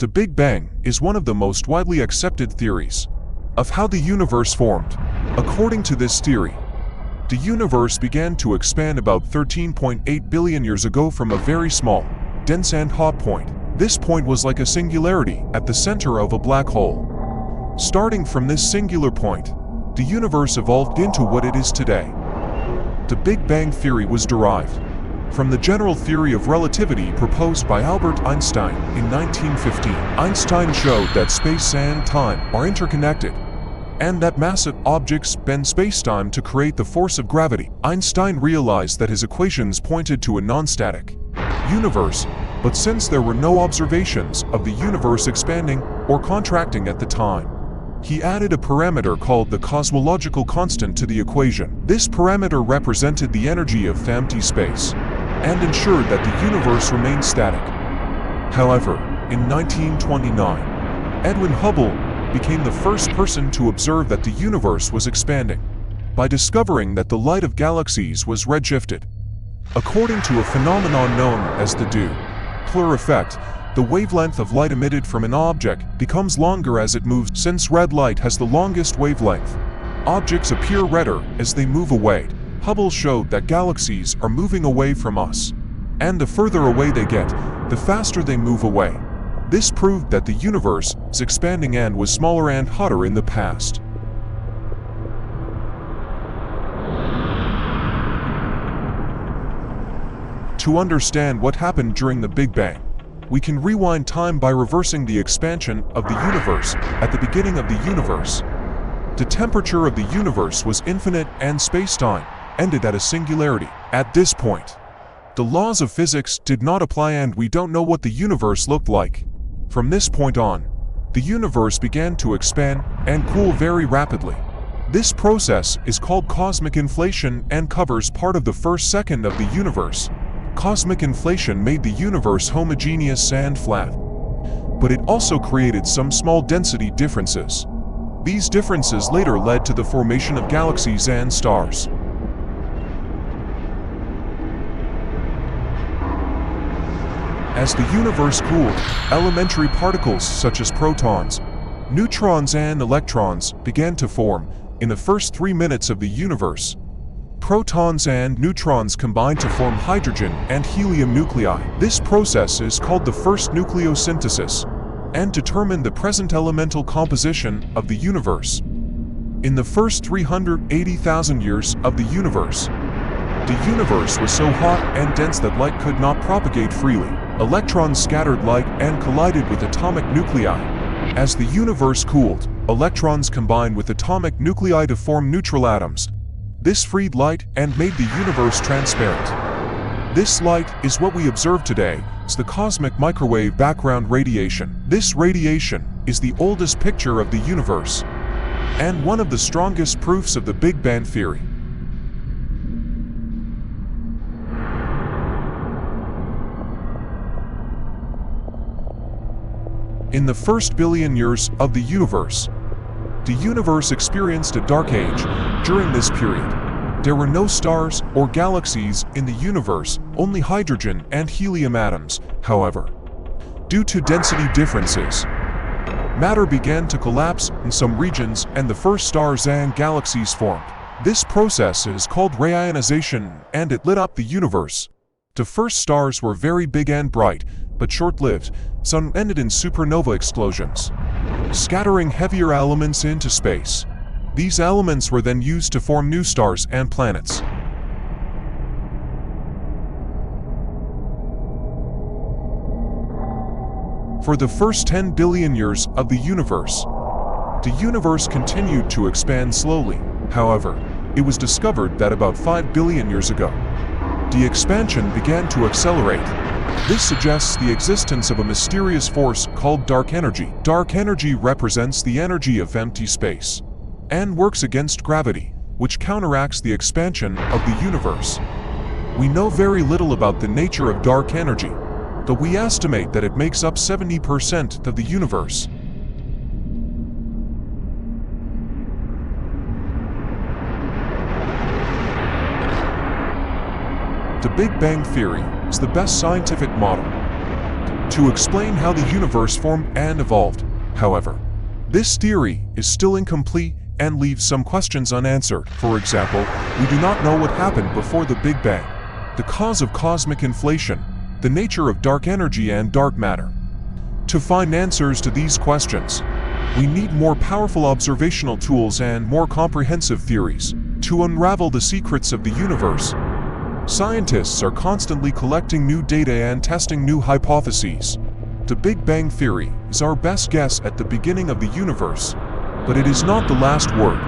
The Big Bang is one of the most widely accepted theories of how the universe formed. According to this theory, the universe began to expand about 13.8 billion years ago from a very small, dense and hot point. This point was like a singularity at the center of a black hole. Starting from this singular point, the universe evolved into what it is today. The Big Bang theory was derived from the general theory of relativity proposed by Albert Einstein in 1915. Einstein showed that space and time are interconnected, and that massive objects bend spacetime to create the force of gravity. Einstein realized that his equations pointed to a non-static universe, but since there were no observations of the universe expanding or contracting at the time, he added a parameter called the cosmological constant to the equation. This parameter represented the energy of empty space and ensured that the universe remained static. However, in 1929, Edwin Hubble became the first person to observe that the universe was expanding by discovering that the light of galaxies was redshifted. According to a phenomenon known as the Doppler effect, the wavelength of light emitted from an object becomes longer as it moves. Since red light has the longest wavelength, objects appear redder as they move away. Hubble showed that galaxies are moving away from us, and the further away they get, the faster they move away. This proved that the universe is expanding and was smaller and hotter in the past. To understand what happened during the Big Bang, we can rewind time by reversing the expansion of the universe. At the beginning of the universe, the temperature of the universe was infinite and space-time ended at a singularity. At this point, the laws of physics did not apply and we don't know what the universe looked like. From this point on, the universe began to expand and cool very rapidly. This process is called cosmic inflation and covers part of the first second of the universe. Cosmic inflation made the universe homogeneous and flat, but it also created some small density differences. These differences later led to the formation of galaxies and stars. As the universe cooled, elementary particles such as protons, neutrons and electrons began to form. In the first 3 minutes of the universe, protons and neutrons combined to form hydrogen and helium nuclei. This process is called the first nucleosynthesis and determined the present elemental composition of the universe. In the first 380,000 years of the universe was so hot and dense that light could not propagate freely. Electrons scattered light and collided with atomic nuclei. As the universe cooled, electrons combined with atomic nuclei to form neutral atoms. This freed light and made the universe transparent. This light is what we observe today as the cosmic microwave background radiation. This radiation is the oldest picture of the universe and one of the strongest proofs of the Big Bang theory. In the first billion years of the universe experienced a dark age. During this period, there were no stars or galaxies in the universe, only hydrogen and helium atoms. However, due to density differences, matter began to collapse in some regions and the first stars and galaxies formed. This process is called reionization and it lit up the universe. The first stars were very big and bright, but short-lived. Some ended in supernova explosions, scattering heavier elements into space. These elements were then used to form new stars and planets. For the first 10 billion years of the universe continued to expand slowly. However, it was discovered that about 5 billion years ago, the expansion began to accelerate. This suggests the existence of a mysterious force called dark energy. Dark energy represents the energy of empty space and works against gravity, which counteracts the expansion of the universe. We know very little about the nature of dark energy, but we estimate that it makes up 70% of the universe. The Big Bang Theory is the best scientific model to explain how the universe formed and evolved. However, this theory is still incomplete and leaves some questions unanswered. For example, we do not know what happened before the Big Bang, the cause of cosmic inflation, the nature of dark energy and dark matter. To find answers to these questions, we need more powerful observational tools and more comprehensive theories. To unravel the secrets of the universe, scientists are constantly collecting new data and testing new hypotheses. The Big Bang Theory is our best guess at the beginning of the universe, but it is not the last word.